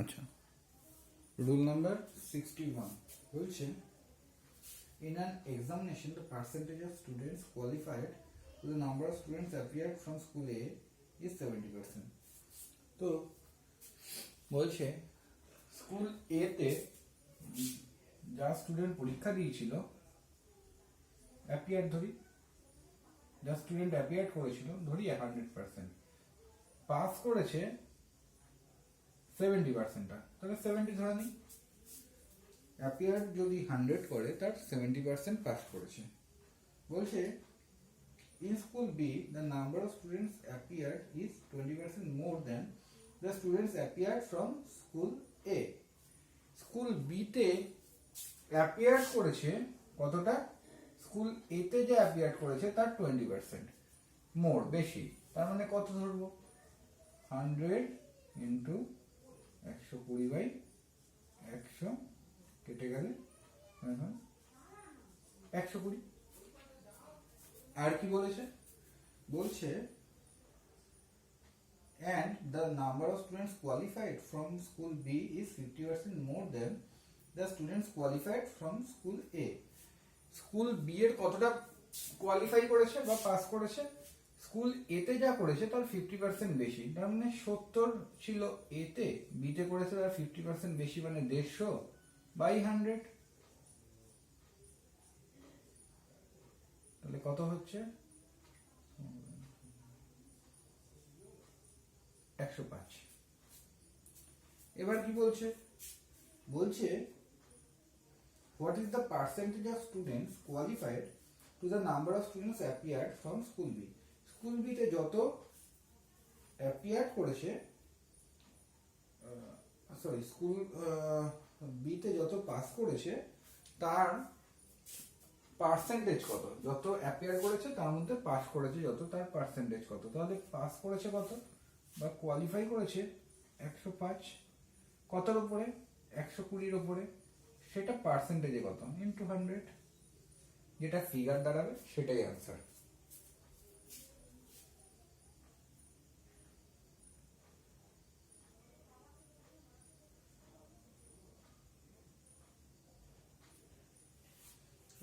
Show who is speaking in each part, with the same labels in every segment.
Speaker 1: আচ্ছা, rule number 61 বলছে in an examination the percentage of students qualified to the number of students appeared from school A is 70%. তো বলছে school এ তে যা student পরীক্ষা দিয়েছিল অ্যাপিয়ার ধরি, যা স্টুডেন্ট অ্যাপিয়ার করেছিল ধরি 100%, পাস করেছে 70%টা, তাহলে 70 ধরে নিই। অ্যাপিয়ার যদি 100 করে তার 70% পাস করেছে। বলছে in school B the number of students appeared is 20% more than the students appeared from school A. School B তে অ্যাপিয়ার করেছে কতটা, স্কুল এ তে যে অ্যাপিয়ার করেছে তার 20% মোর, বেশি, তার মানে কত ধরবো, 100 ইন্টু 120/100 কেটে গেলে 120। আর কি বলেছে, বলছে and the number of students qualified from school B is 50% more than the students qualified from school A. School B এর কতটা কোয়ালিফাই করেছে বা পাস করেছে, স্কুল এ তে যা করেছে তার 50% বেশি, তার মানে 70 ছিল এ তে, বি তে করেছে তার 50% বেশি, মানে 150/100, তাহলে কত হচ্ছে 105। এবার কি বলছে, বলছে what is the percentage of students qualified to the number of students appeared from school B. School B তে যত অ্যাপিয়ার করেছে, সরি স্কুল বি তে যত পাস করেছে তার পার্সেন্টেজ কত, যত অ্যাপিয়ার করেছে তার মধ্যে পাস করেছে যত, তার পার্সেন্টেজ কত, তাহলে পাস করেছে কত বা কোয়ালিফাই করেছে 105, কতর উপরে 120-র উপরে, সেটা পার্সেন্টেজে কত ইন্টু 100, যেটা ফিগার দাঁড়াবে সেটাই আনসার।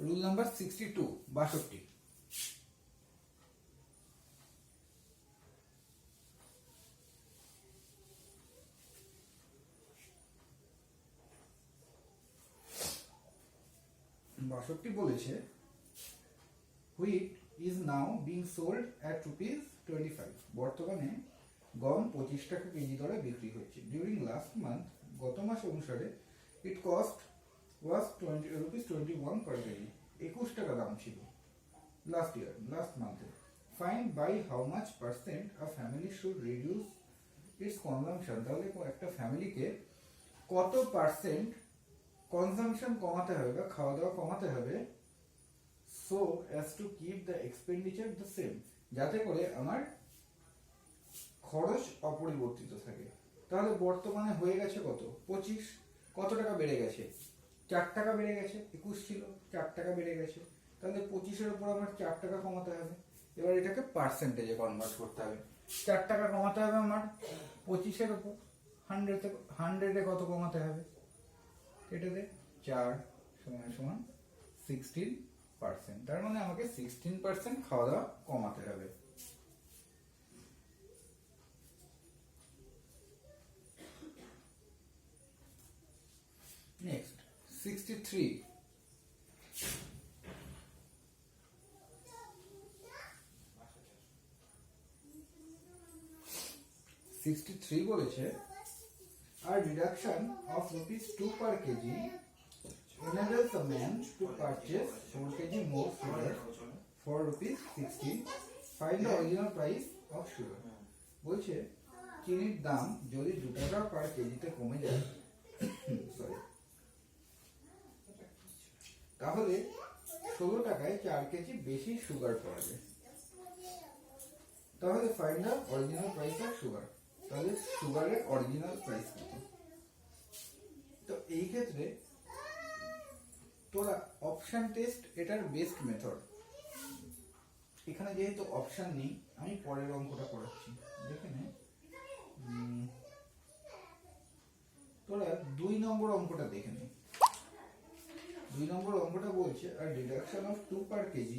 Speaker 1: Rule number 62 62। বলেছে wheat is now being sold at ₹25, বর্তমানে গম 25 টাকা কেজি দরে বিক্রি হচ্ছে। ডিউরিং লাস্ট মান্থ, গত মাস অনুসারে it cost was ₹21 per KG, 21 টাকা দাম ছিল লাস্ট মান্থে। Find by how much percent a family should reduce its consumption, তাহলে একটা ফ্যামিলিকে কত পার্সেন্ট কনজাম্পশন কমাতে হবে বা খাওয়া দাওয়া কমাতে হবে, so as to keep the expenditure the same, যাতে করে আমার খরচ অপরিবর্তিত থাকে। তাহলে বর্তমানে হয়ে গেছে কত 25, কত টাকা বেড়ে গেছে 4 টাকা বেড়ে গেছে, 21 ছিল 4 টাকা বেড়ে গেছে, তাহলে 25-এর উপর আমার 4 টাকা কমাতে হবে। এবার এটাকে পার্সেন্টেজে কনভার্ট করতে হবে, 4 টাকা কমাতে হবে আমার 25-এর উপর, 100-এ কত কমাতে হবে, এটাতে 4 সমান 16%, তার মানে আমাকে 16% খাওয়া দাওয়া কমাতে হবে। নেক্সট 63 বলেছে আর reduction of ₹2 per kg enables a man to purchase 4 kg more sugar for ₹16. Find the original price of sugar. বলছে চিনির দাম যদি 2 টাকা পার কেজিতে কমে যায় তাহলে 16 টাকায় 4 কেজি বেশি সুগার পাওয়া যায়। তাহলে find the original price of sugar, তাহলে সুগারের অরিজিনাল প্রাইস কত। তো এই ক্ষেত্রে তোরা অপশন টেস্ট এটার বেস্ট মেথড। এখানে যেহেতু অপশন নেই আমি পরের অঙ্কটা করাচ্ছি, দেখে নে। তোরা 2 নম্বর অঙ্কটা দেখে নে। 2 নম্বর অঙ্কটা বলছে a deduction of 2 per kg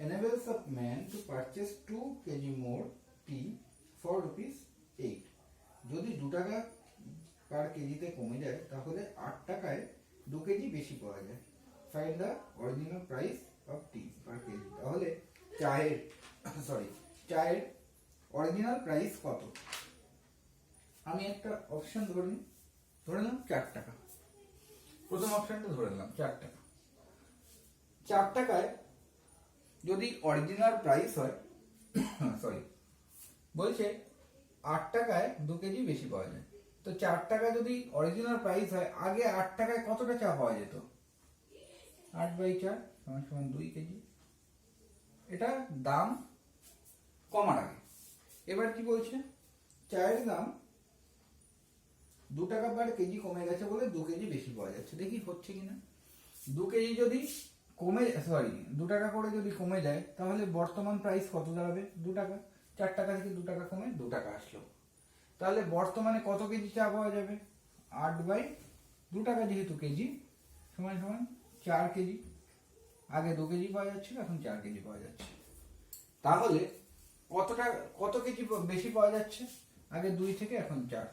Speaker 1: enables a man to purchase 2 kg more tea for rupees 8. যদি 2 টাকা পার কেজিতে কমে যায় তাহলে 8 টাকায় 2 কেজি বেশি পাওয়া যায়। Find the original price of T per KG. তাহলে চায়ের অরিজিনাল প্রাইস কত? আমি একটা অপশন ধরে নিলাম 4 টাকা। প্রথম অপশনটা ধরে নিলাম 4 টাকা। 4 টাকায় যদি অরিজিনাল প্রাইস হয় বলছে 8 টাকায় 2 কেজি বেশি পাওয়া যায়। তো 4 টাকা যদি অরিজিনাল প্রাইস হয়, আগে 8 টাকায় কতটা চা পাওয়া যেত? 8/4 = 2 কেজি। এটা দাম কমার আগে। এবার কি বলছে? চায়ের দাম 2 টাকা পার কেজি কমে গেছে বলে 2 কেজি বেশি পাওয়া যাচ্ছে। দেখি হচ্ছে কিনা। 2 কেজি যদি 2 টাকা করে যদি কমে যায় তাহলে বর্তমান প্রাইস কত দাঁড়াবে? 2 টাকা। 4 টাকা থেকে 2 টাকা কমে 2 টাকা আসলো। তাহলে বর্তমানে কত কেজি চা পাওয়া যাবে? 8/2 টাকা যেহেতু কেজি সমান 4 কেজি। আগে 2 কেজি পাওয়া যাচ্ছিল, এখন 4 কেজি পাওয়া যাচ্ছে। তাহলে কত কেজি বেশি পাওয়া যাচ্ছে? আগে 2 থেকে এখন 4,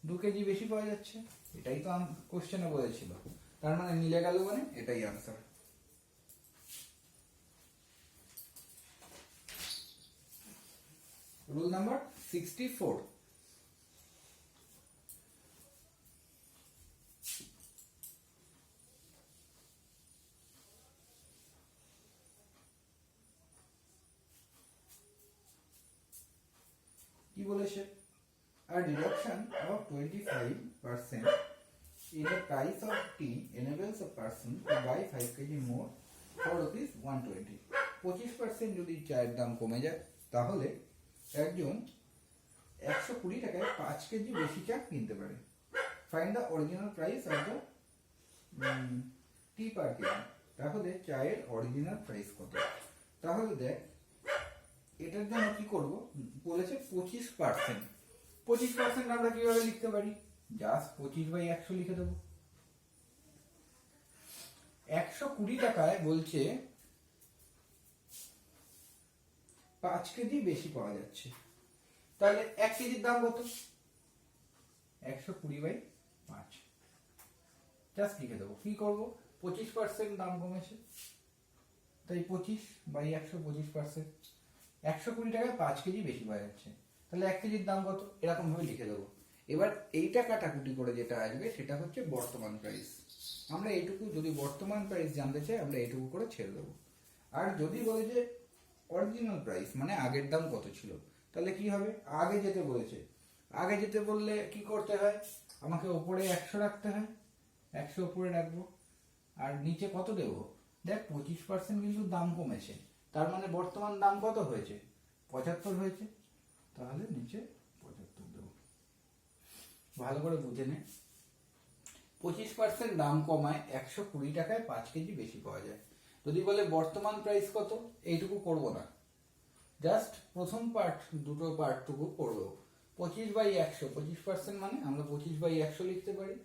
Speaker 1: 2 কেজি বেশি পাওয়া যাচ্ছে। এটাই তো কোশ্চেনে বলেছিল। তার মানে মিলে গেল, মানে এটাই আনসার। Rule number 64। কি বলেছে? A deduction of 25% in the price of tea enables a person to buy 5 kg more for rupees 120. 25% যদি চায়ের দাম কমে যায় তাহলে একজন 120 টাকায় 5 কেজি বেশি চা কিনতে পারে। Find the original price of the T per KG. তাহলে চায়ের অরিজিনাল প্রাইস কত? তাহলে দেখ, এটার জন্য কি করব? বলেছে 25%। 25% আমরা কিভাবে লিখতে পারি? জাস্ট 25/100 লিখে দেবো। 120 টাকায় বলছে 5 কেজি বেশি পাওয়া যাচ্ছে। তাহলে 1 কেজির দাম কত? 120/5 জাস্ট লিখে দেবো। কি করব? 25% দাম কমেছে, তাই 25/100, 25%। 120 টাকায় 5 কেজি বেশি পাওয়া যাচ্ছে, তাহলে 1 কেজির দাম কত? এরকম ভাবে লিখে দেবো। এবার এইটা কাটাকুটি করে যেটা আসবে সেটা হচ্ছে বর্তমান প্রাইস। আমরা এইটুকু, যদি বর্তমান প্রাইস জানতে চাই আমরা এইটুকু করে ছেড়ে দেবো। আর যদি বলে যে অরিজিনাল প্রাইস মানে আগের দাম কত ছিল, তাহলে কি হবে? আগে যেতে বলেছে। আগে যেতে বললে কি করতে হয়? আমাকে উপরে 100 রাখতে হয়, 100 উপরে রাখবো। আর নিচে কত দেবো? দেখ 25% কিন্তু দাম কমেছে, তার মানে বর্তমান দাম কত হয়েছে? 75 হয়েছে। তাহলে নিচে 75 দেবো। ভালো করে বুঝে নে। 25% দাম কমায় 120 টাকায় 5 কেজি বেশি পাওয়া যায়। যদি বলে বর্তমান প্রাইস কত, এইটুকু করব না, জাস্ট প্রথম পার্ট, দুটো পার্টটুকু করব। 25/100, 25% মানে আমরা 25/100 লিখতে পারি।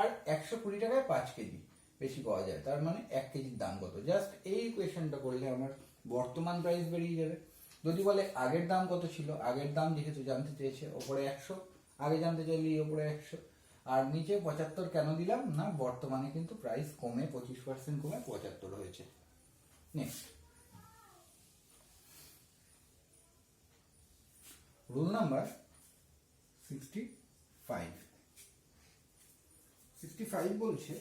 Speaker 1: আর 120 টাকায় 5 কেজি বেশি পাওয়া যায়, তার মানে 1 কেজির দাম কত? জাস্ট এই ইকুয়েশনটা করলে আমার বর্তমান প্রাইস বেরিয়ে যাবে। যদি বলে আগের দাম কত ছিল, আগের দাম যেহেতু জানতে চেয়েছে, ওপরে 100, আগে জানতে চাইলে ওপরে 100, আর নিচে 75 কেন দিলাম না? বর্তমানে কিন্তু প্রাইস কমে 25% কমে 75 হয়েছে। Next rule number 65। 65 বলছে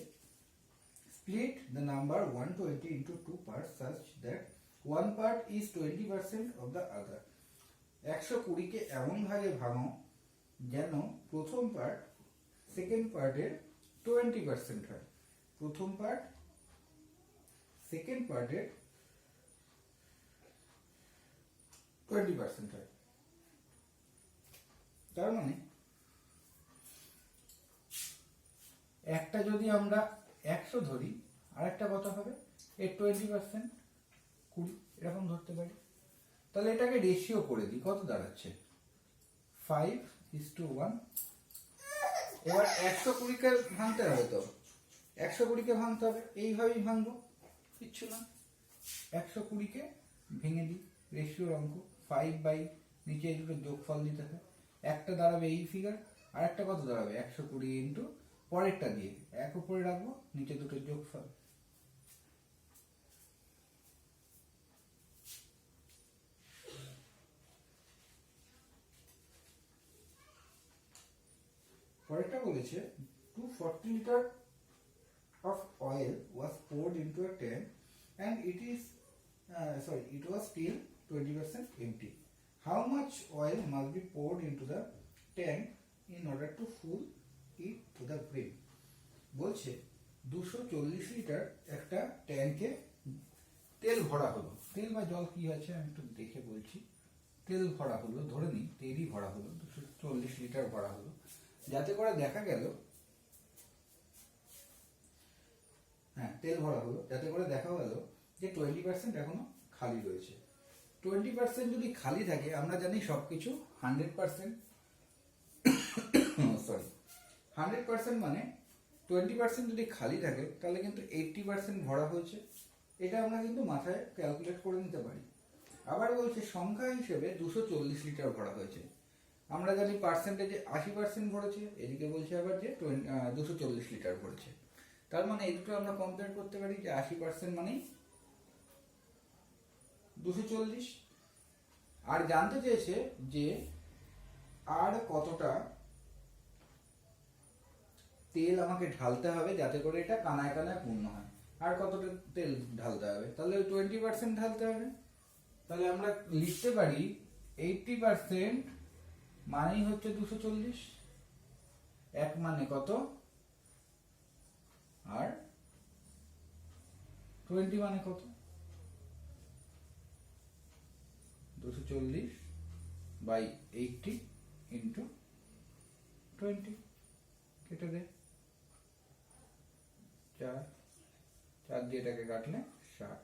Speaker 1: split the number 120 into 2 parts such that one part is 20% of the other. 120 কে এমন ভাগে ভাঙো যেন প্রথম পার্ট সেকেন্ড পার্টের 20% হয়। প্রথম পার্ট সেকেন্ড পার্টের 20% হয়। তার মানে একটা যদি আমরা 100 ধরি, আর একটা কত হবে? এর 20%, 20 এরকম ধরতে পারি। তাহলে এটাকে রেশিও করে দিই, কত দাঁড়াচ্ছে? 5:1। এবার 120কে ভাঙতে হবে, তো 120কে ভাঙতে হবে, এইভাবেই ভাঙবো, কিচ্ছু না। 120কে ভেঙে দিই, রেশিওর অঙ্ক 5 নিচে এই দুটো যোগফল দিতে হয়। একটা দাঁড়াবে এই ফিগার, আর একটা কত দাঁড়াবে 120 ইন্টু পরেরটা দিয়ে এক উপরে রাখবো, নিচে দুটো যোগফল। পরেরটা বলেছে 240 litre of oil was poured into a tank and it was still 20% empty. How much oil must be poured into the tank in order to fill it to the brim? বলছে 240 লিটার একটা ট্যাঙ্কে তেল ভরা হলো। তেল বা জল কি আছে আমি একটু দেখে বলছি। তেল ভরা হলো, ধরে নিই তেলই ভরা হলো, 240 লিটার ভরা হলো, যাতে করে দেখা গেল, হ্যাঁ তেল ভরা হলো, যাতে করে দেখা গেল যে 20% এখনো খালি রয়েছে। 20% যদি খালি থাকে, আমরা জানি সবকিছু 100%, সরি 100% মানে 20% যদি খালি থাকে তাহলে কিন্তু 80% ভরা হয়েছে। এটা আমরা কিন্তু মাথায় ক্যালকুলেট করে নিতে পারি। আবার বলছে সংখ্যা হিসেবে 240 লিটার ভরা হয়েছে। আমরা জানি পার্সেন্টেজে 80% ভরেছে, এদিকে বলছে আবার যে 240 লিটার ভরেছে। তার মানে এই দুটো আমরা কম্পেয়ার করতে পারি যে 80% মানেই 240। আর জানতে চেয়েছে যে আর কতটা তেল আমাকে ঢালতে হবে যাতে করে এটা কানায় কানায় পূর্ণ হয়। আর কতটা তেল ঢালতে হবে, তাহলে 20% ঢালতে হবে। তাহলে আমরা লিখতে পারি 80% মানেই হচ্ছে 240, এক মানে কত, আর 20 মানে কত, 240/80 ইন্টু 20, কেটে দে, 4 দিয়ে এটাকে কাটলে 60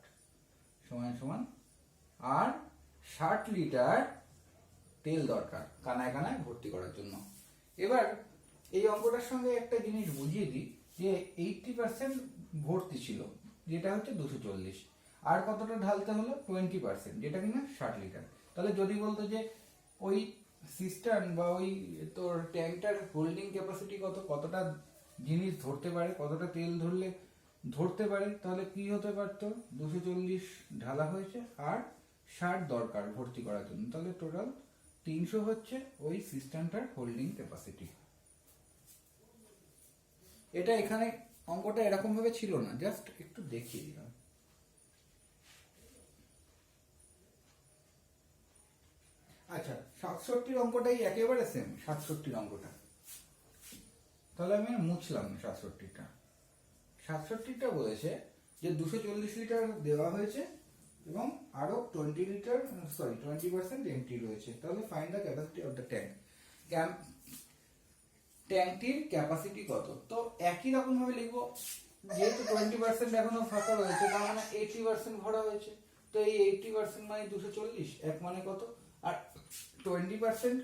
Speaker 1: সমান সমান, আর 60 লিটার তেল দরকার কানায় কানায় ভর্তি করার জন্য। এবার এই অঙ্কটার সঙ্গে একটা জিনিস বুঝিয়ে দিই যে 80% ভর্তি ছিল, যেটা হচ্ছে 240, আর কতটা ঢালতে হলো 20%, যেটা কিনা 60 লিটার। তাহলে যদি বলতো যে ওই সিস্টার্ন বা ওই তোর ট্যাঙ্কটার হোল্ডিং ক্যাপাসিটি কতটা জিনিস ধরতে পারে, কতটা তেল ধরতে পারে, তাহলে কি হতে পারতো, 240 ঢালা হয়েছে আর 60 দরকার ভর্তি করার জন্য, তাহলে টোটাল 300 হচ্ছে ওই সিস্টেমটার হোল্ডিং ক্যাপাসিটি। এটা এখানে অঙ্কটা এরকম ভাবে ছিল না, জাস্ট একটু দেখিয়ে দিলাম। আচ্ছা 67 অঙ্কটাই একেবারে সেম, 67 অঙ্কটা, তাহলে আমি মুছলাম না 67টা। 67টা বলেছে যে 240 লিটার দেওয়া হয়েছে এবং আরো 20% এমটি রয়েছে। তাহলে find the capacity of the tank. ট্যাঙ্কটির ক্যাপাসিটি কত, তো একই রকম ভাবে লিখবো, যেহেতু 20% এখনো ফাঁকা রয়েছে, তার মানে 80% ভরা হয়েছে, তো এই 80% মানে 240, এক মানে কত, আর 20%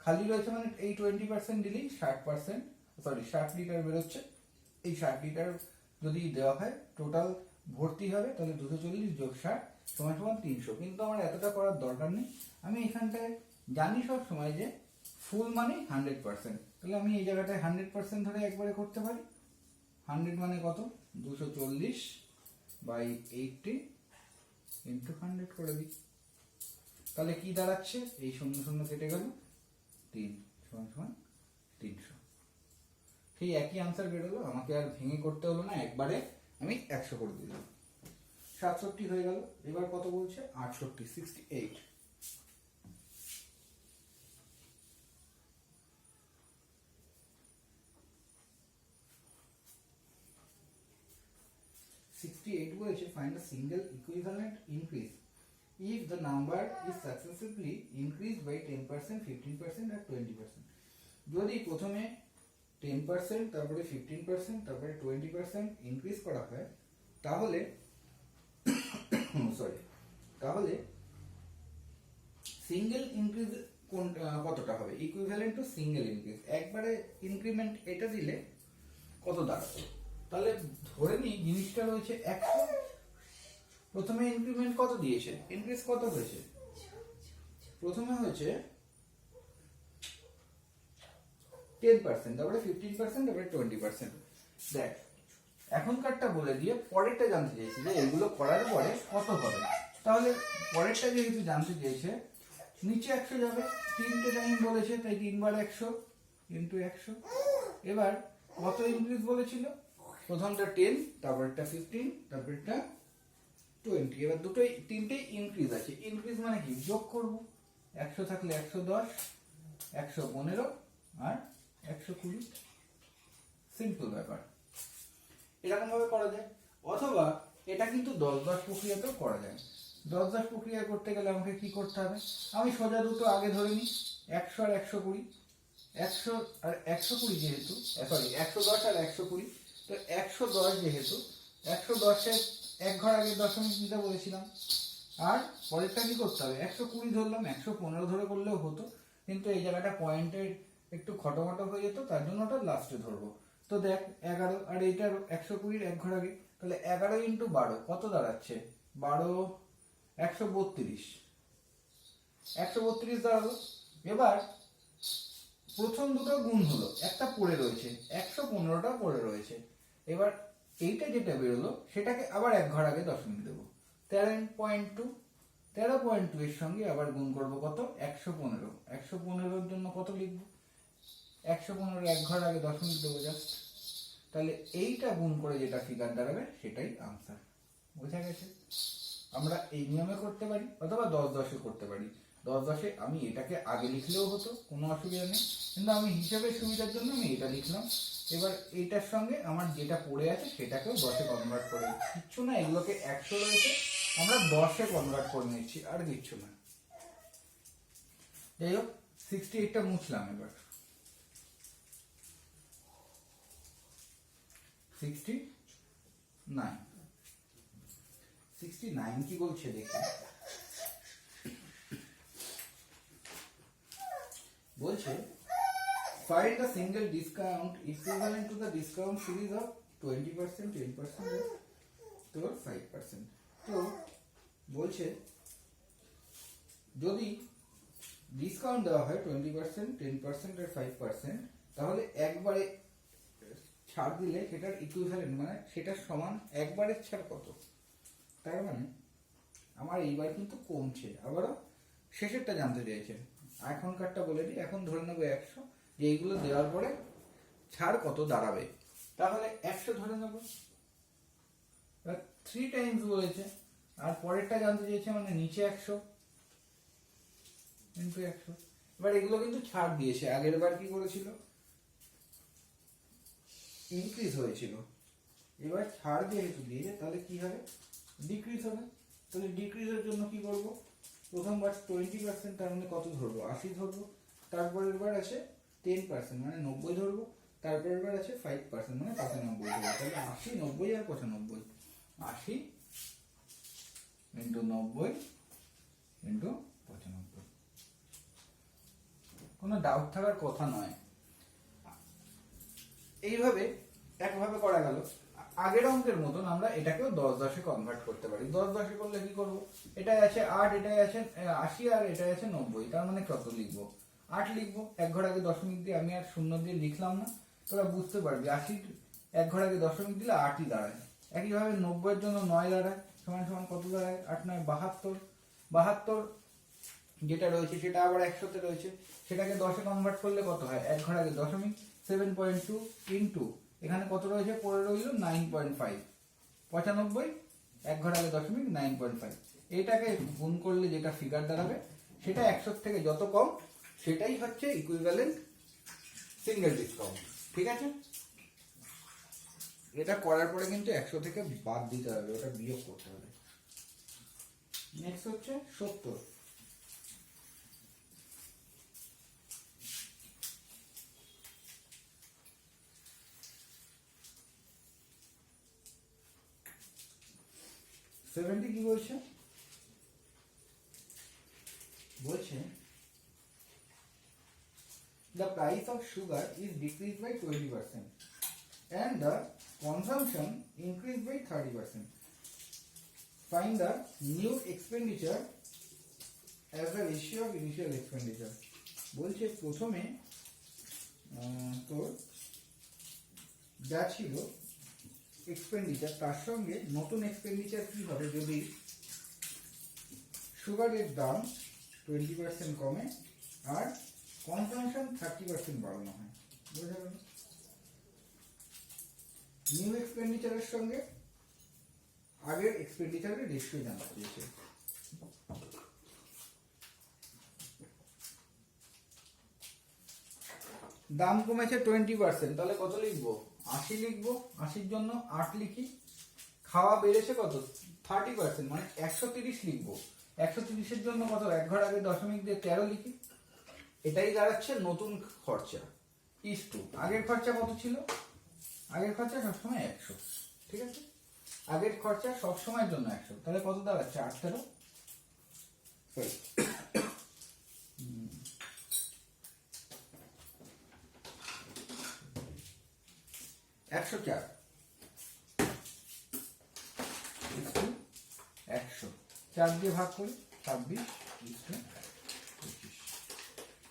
Speaker 1: খালি রয়েছে মানে এই 20% দিলেই 60 লিটার বেরোচ্ছে। এই 60 লিটার যদি দেওয়া হয় টোটাল ভর্তি হবে, তাহলে 240 যোগ 60 সমান সমান 300। কিন্তু আমার এতটা করার দরকার নেই, আমি এখানটায় জানি সব সময় যে ফুল মানে 100%, তাহলে আমি এই জায়গাটায় 100% ধরে একবারে করতে পারি। 100 মানে কত, 240/80 ইন্টু 100 করে দিই, তাহলে কি দাঁড়াচ্ছে, এই 0 0 কেটে গেল, 3 সমান সমান 300। সেই একই আনসার বেরোলো, আমাকে আর ভেঙে করতে হলো না, একবারে আমি 100 করে দিলাম। 67 হয়ে গেল। এবার কত বলছে, 68। 68 বলেছে find a single equivalent increase if the number is successively increased by 10%, 15% or 20%. যদি প্রথমে 10%, তারপরে 15%, তারপরে 20% ইনক্রিজ করা হয়, তাহলে তাহলে সিঙ্গেল ইনক্রিজ কোন কতটা হবে, ইকুইভ্যালেন্ট টু সিঙ্গেল ইনক্রিজ। একবারে ইনক্রিমেন্ট এটা দিলে কত দাঁড়াবে, তাহলে ধরে নিই জিনিসটা রয়েছে 100, প্রথমে ইনক্রিমেন্ট কত দিয়েছে, ইনক্রিজ কত হয়েছে, প্রথমে হয়েছে 10%, তারপরে 15%, তারপরে 20%। দেখ এখনকারটা বলে দিয়ে পরেরটা জানতে চাইছি যে এগুলো করার পরে কত হবে। তাহলে পরেরটা যেহেতু জানতে চেয়েছে, নিচে 100 যাবে, 3টে টাইম বলেছে তাই 3 বার 100 ইন্টু 100। এবার কত ইনক্রিজ বলেছিল, প্রথমটা 10, তারপরটা 15, তারপরটা 20। এবার দুটোই তিনটেই ইনক্রিজ আছে, ইনক্রিজ মানে কি, যোগ করব। 100 থাকলে 110, 115 আর 120। সিম্পল ব্যাপার, এরকম ভাবে করা যায়। অথবা এটা কিন্তু 10-10 প্রক্রিয়াতেও করা যায়। 10-10 প্রক্রিয়া করতে গেলে আমাকে কি করতে হবে, আমি সোজা দুটো আগে ধরে নিই, 100 আর 120। 100 আর 120 যেহেতু, সরি 110 আর 120, তো 110 যেহেতু 110-এর এক ঘর আগে দশমিক দিতে বলেছিলাম। আর পরেরটা কি করতে হবে, 120 ধরলাম, 115 ধরে করলেও হতো, কিন্তু এই জায়গাটা পয়েন্টের একটু খটোমটো হয়ে যেত, তার জন্য ওটা লাস্টে ধরবো। তো দেখ 11 আর এইটার 120 এক ঘর আগে, তাহলে 11 ইন্টু 12 কত দাঁড়াচ্ছে, 12 132, 132 দাঁড়ালো। এবার প্রথম দুটো গুণ হলো, একটা পড়ে রয়েছে, 115টা পড়ে রয়েছে। এবার এইটা যেটা বেরোলো সেটাকে আবার এক ঘর আগে দশমিক দেবো, 13.2, 13.2 এর সঙ্গে আবার গুণ করবো কত, 115। 115-এর জন্য কত লিখবো, 115 এক ঘর আগে দশমিক দেবো জাস্ট। তাহলে এইটা গুণ করে যেটা ফিগার দাঁড়াবে সেটাই আনসার। বোঝা গেছে? আমরা এই নিয়মে করতে পারি, অথবা 10-10-এ করতে পারি। 10-10-এ আমি এটাকে আগে লিখলেও হতো, কোনো অসুবিধা নেই, কিন্তু আমি হিসাবের সুবিধার জন্য আমি এটা লিখলাম। এবার এইটার সঙ্গে আমার যেটা পড়ে আছে সেটাকেও 10-এ কনভার্ট করে, কিচ্ছু না, এগুলোকে 100 রয়েছে, আমরা 10-এ কনভার্ট করে নিচ্ছি, আর কিচ্ছু না। যাই হোক, 68টা মুছলাম। এবার 69 কি বলছে দেখি। বলছে find the single discount equivalent to the discount series of 20%, 10% to 5%। তো বলছে যদি ডিসকাউন্ট দেওয়া হয় 20%, 10% আর 5%, তাহলে একবারে ছাড় দিলে সেটার ইকুইভ্যালেন্ট মানে সেটার সমান একবারের ছাড় কত। তার মানে আমার এইবার কিন্তু কমছে, আবারও শেষেরটা জানতে চাইছে। এখনকারটা বলে দিই, এখন ধরে নেবো 100, যে এইগুলো দেওয়ার পরে ছাড় কত দাঁড়াবে, তাহলে 100 ধরে নেব। 3 টাইমস বলেছে, আর পরেরটা জানতে চেয়েছে মানে নিচে 100 ইন্টু 100। এবার এগুলো কিন্তু ছাড় দিয়েছে, আগের বার কি করেছিল, ইনক্রিজ হয়েছিল, এবার ছাড় যেহেতু দিয়েছে তাহলে কি হবে, ডিক্রিজ হবে। তাহলে ডিক্রিজের জন্য কি করব, প্রথমবার 20%, তার মানে কত ধরবো, 80 ধরবো। তারপরের বার আছে 10% মানে 90 ধরবো। তারপরের বার আছে 5% মানে 95 ধরবো। তাহলে 80, 90 আর 95, 80 ইন্টু 90 ইন্টু 95। কোনো ডাউট থাকার কথা নয়। এইভাবে একভাবে করা গেল। আগের অঙ্কের মতন আমরা এটাকেও 10-10-এ কনভার্ট করতে পারি। 10-10-এ করলে কি করব, এটাই আছে 8, এটাই আছে 80 আর এটাই আছে 90, তার মানে কত লিখবো, 8 লিখবো। এক ঘর আগে দশমিক দিয়ে আমি আর শূন্য দিয়ে লিখলাম না, তোরা বুঝতে পারবি 80 এক ঘর আগে দশমিক দিলে 8ই দাঁড়ায়। একইভাবে 90-এর জন্য 9 দাঁড়ায়, সমান সমান কত দাঁড়ায়, 8 9 72। 72 যেটা রয়েছে সেটা আবার 100-তে রয়েছে, সেটাকে 10-এ কনভার্ট করলে কত হয়, এক ঘর আগে দশমিক 7.2 ইন্টু এখানে কত রয়েছে, পড়ে রইল 9.5, 95 এক ঘর আগে দশমিক 9.5। এইটাকে গুণ করলে যেটা ফিগার দাঁড়াবে সেটা 100 থেকে যত কম সেটাই হচ্ছে ইকুইভ্যালেন্ট সিঙ্গেল ডিসকাউন্ট। ঠিক আছে, এটা করার পরে কিন্তু 100 থেকে বাদ দিতে হবে, ওটা বিয়োগ করতে হবে। নেক্সট হচ্ছে 70। কি বলছে, বলছে the price of sugar is decreased by 20% and the consumption increased by 30%. Find the new expenditure as the ratio of initial expenditure. বলছে প্রথমে তোর যা ছিল এক্সপেন্ডিচার তার সঙ্গে নতুন এক্সপেন্ডিচার কি হবে যদি সুগারের দাম 20% কমে আর কনজাম্পশন 30% বাড়ানো হয়। বোঝা গেল? নিউ এক্সপেন্ডিচারের সঙ্গে আগের এক্সপেন্ডিচারের রেশিও জানতে চেয়েছে। দাম কমেছে 20%, তাহলে কত লিখবো? 80 লিখবো। 80-র জন্য 8 লিখি। খাওয়া বেড়েছে কত? 30%, মানে 130 লিখবো। 130-এর জন্য কত? এক ঘর আগে দশমিক দিয়ে 13 লিখি। এটাই দাঁড়াচ্ছে নতুন খরচা ইস টু আগের খরচা কত ছিল? আগের খরচা সবসময় 100, ঠিক আছে? আগের খরচা সবসময়ের জন্য 100, তাহলে কত দাঁড়াচ্ছে? 18, সরি 104 100 4 দিয়ে ভাগ করি 26 25,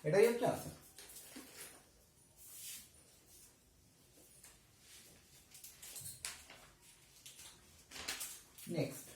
Speaker 1: এটাই হচ্ছে আনসার। নেক্সট